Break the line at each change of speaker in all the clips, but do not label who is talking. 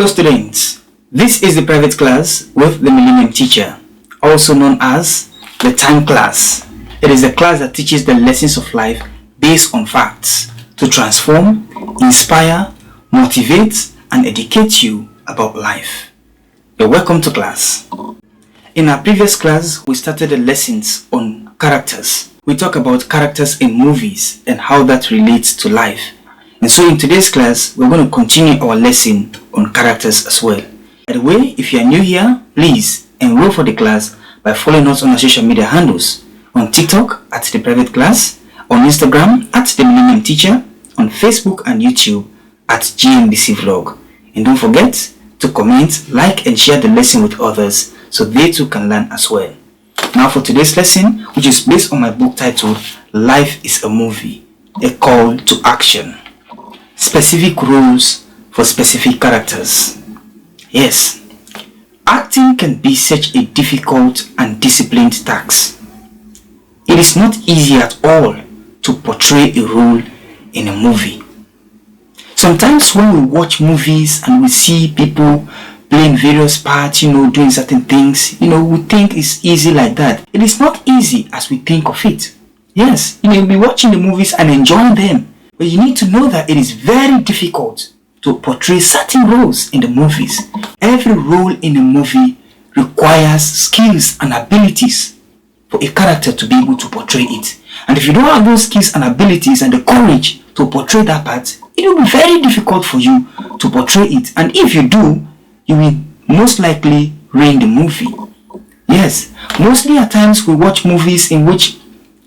Hello students, this is the private class with the Millennium Teacher, also known as the Time Class. It is a class that teaches the lessons of life based on facts to transform, inspire, motivate, and educate you about life. You're welcome to class. In our previous class, we started the lessons on characters. We talk about characters in movies and how that relates to life. And so in today's class, we're going to continue our lesson on characters as well. By the way, if you are new here, please enroll for the class by following us on our social media handles. On TikTok at The Private Class, on Instagram at The Millennium Teacher, on Facebook and YouTube at GMBC Vlog. And don't forget to comment, like and share the lesson with others so they too can learn as well. Now for today's lesson, which is based on my book titled Life is a Movie, A Call to Action. Specific roles for specific characters. Yes, acting can be such a difficult and disciplined task. It is not easy at all to portray a role in a movie. Sometimes when we watch movies and we see people playing various parts, doing certain things, we think it's easy like that. It is not easy as we think of it. Yes, you'll be watching the movies and enjoying them. But you need to know that it is very difficult to portray certain roles in the movies. Every role in a movie requires skills and abilities for a character to be able to portray it. And if you don't have those skills and abilities and the courage to portray that part, it will be very difficult for you to portray it. And if you do, you will most likely ruin the movie. Yes, mostly at times we watch movies in which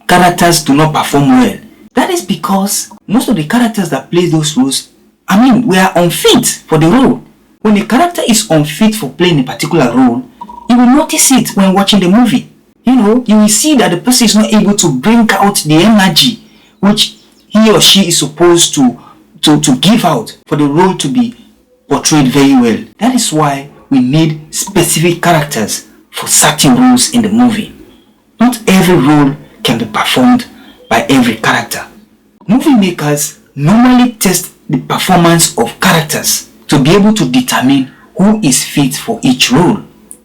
characters do not perform well. That is because most of the characters that play those roles, we are unfit for the role. When a character is unfit for playing a particular role, you will notice it when watching the movie. You will see that the person is not able to bring out the energy which he or she is supposed to give out for the role to be portrayed very well. That is why we need specific characters for certain roles in the movie. Not every role can be performed by every character. Movie makers normally test the performance of characters to be able to determine who is fit for each role.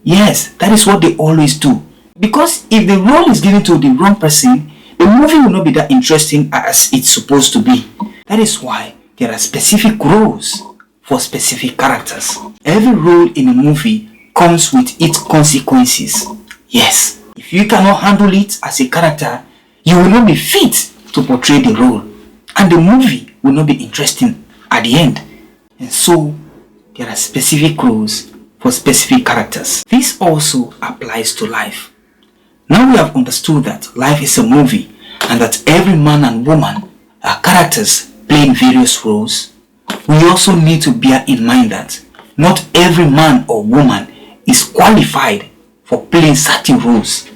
Yes, that is what they always do. Because if the role is given to the wrong person, the movie will not be that interesting as it's supposed to be. That is why there are specific roles for specific characters. Every role in a movie comes with its consequences. Yes, if you cannot handle it as a character, you will not be fit to portray the role, and the movie will not be interesting at the end. And so, there are specific roles for specific characters. This also applies to life. Now we have understood that life is a movie and that every man and woman are characters playing various roles. We also need to bear in mind that not every man or woman is qualified for playing certain roles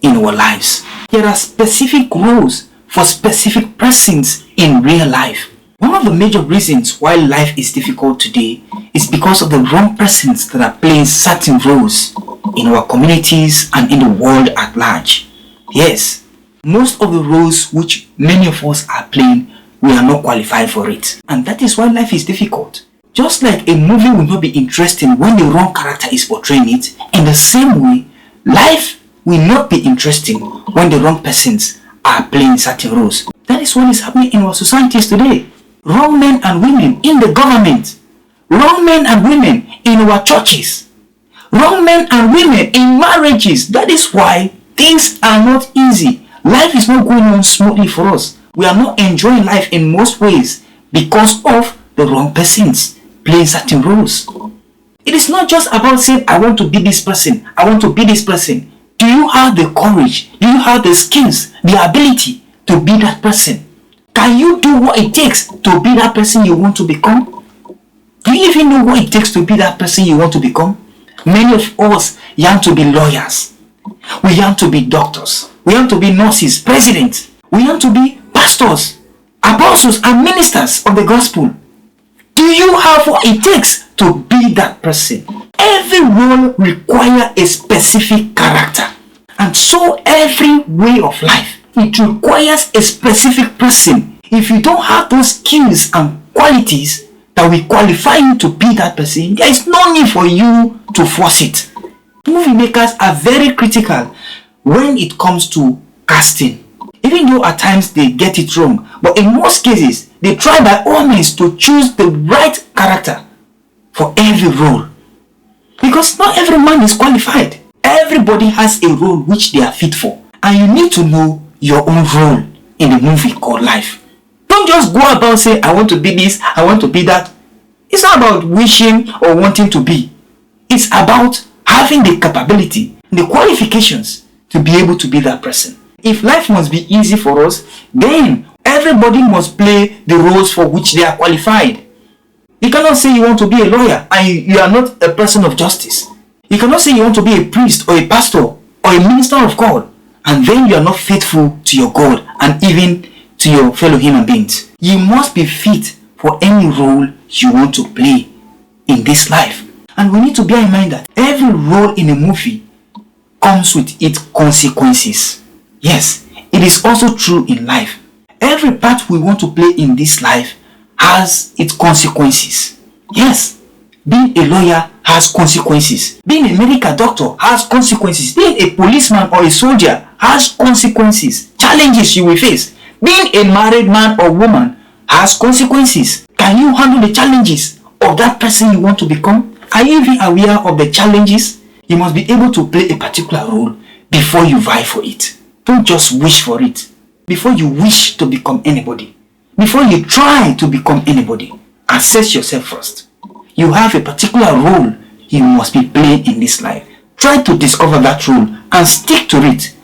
in our lives. There are specific roles for specific persons in real life. One of the major reasons why life is difficult today is because of the wrong persons that are playing certain roles in our communities and in the world at large. Yes, most of the roles which many of us are playing, we are not qualified for it. And that is why life is difficult. Just like a movie will not be interesting when the wrong character is portraying it, in the same way, life will not be interesting when the wrong persons are playing certain roles. That is what is happening in our societies today. Wrong men and women in the government. Wrong men and women in our churches. Wrong men and women in marriages. That is why things are not easy. Life is not going on smoothly for us. We are not enjoying life in most ways because of the wrong persons playing certain roles. It is not just about saying, I want to be this person, I want to be this person. Do you have the courage? Do you have the skills, the ability to be that person? Can you do what it takes to be that person you want to become? Do you even know what it takes to be that person you want to become? Many of us yearn to be lawyers. We yearn to be doctors. We yearn to be nurses, presidents. We yearn to be pastors, apostles, and ministers of the gospel. Do you have what it takes to be that person? Every role requires a specific character. And so every way of life, it requires a specific person. If you don't have those skills and qualities, that will qualify you to be that person, there is no need for you to force it. Movie makers are very critical when it comes to casting. Even though at times they get it wrong, but in most cases, they try by all means to choose the right character for every role. Because not every man is qualified. Everybody has a role which they are fit for. And you need to know your own role in the movie called life. Don't just go about saying, I want to be this, I want to be that. It's not about wishing or wanting to be. It's about having the capability, the qualifications to be able to be that person. If life must be easy for us, then everybody must play the roles for which they are qualified. You cannot say you want to be a lawyer and you are not a person of justice. You cannot say you want to be a priest or a pastor or a minister of God and then you are not faithful to your God and even to your fellow human beings. You must be fit for any role you want to play in this life. And we need to bear in mind that every role in a movie comes with its consequences. Yes, it is also true in life. Every part we want to play in this life has its consequences. Yes, being a lawyer has consequences. Being a medical doctor has consequences. Being a policeman or a soldier has consequences. Challenges you will face. Being a married man or woman has consequences. Can you handle the challenges of that person you want to become? Are you even aware of the challenges? You must be able to play a particular role before you vie for it. Don't just wish for it. Before you wish to become anybody, before you try to become anybody, assess yourself first. You have a particular role you must be playing in this life. Try to discover that role and stick to it.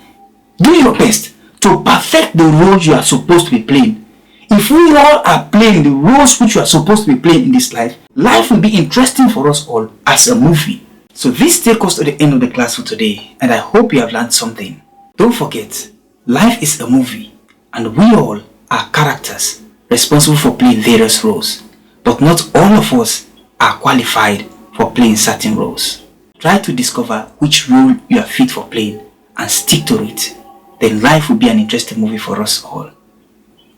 Do your best to perfect the role you are supposed to be playing. If we all are playing the roles which we are supposed to be playing in this life, life will be interesting for us all as a movie. So this takes us to the end of the class for today, and I hope you have learned something. Don't forget, life is a movie, and we all are characters responsible for playing various roles. But not all of us are qualified for playing certain roles. Try to discover which role you are fit for playing and stick to it. Then life will be an interesting movie for us all.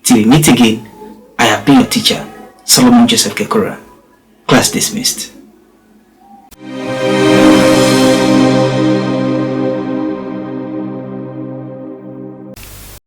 Till we meet again, I have been your teacher, Solomon Joseph Kekora. Class dismissed.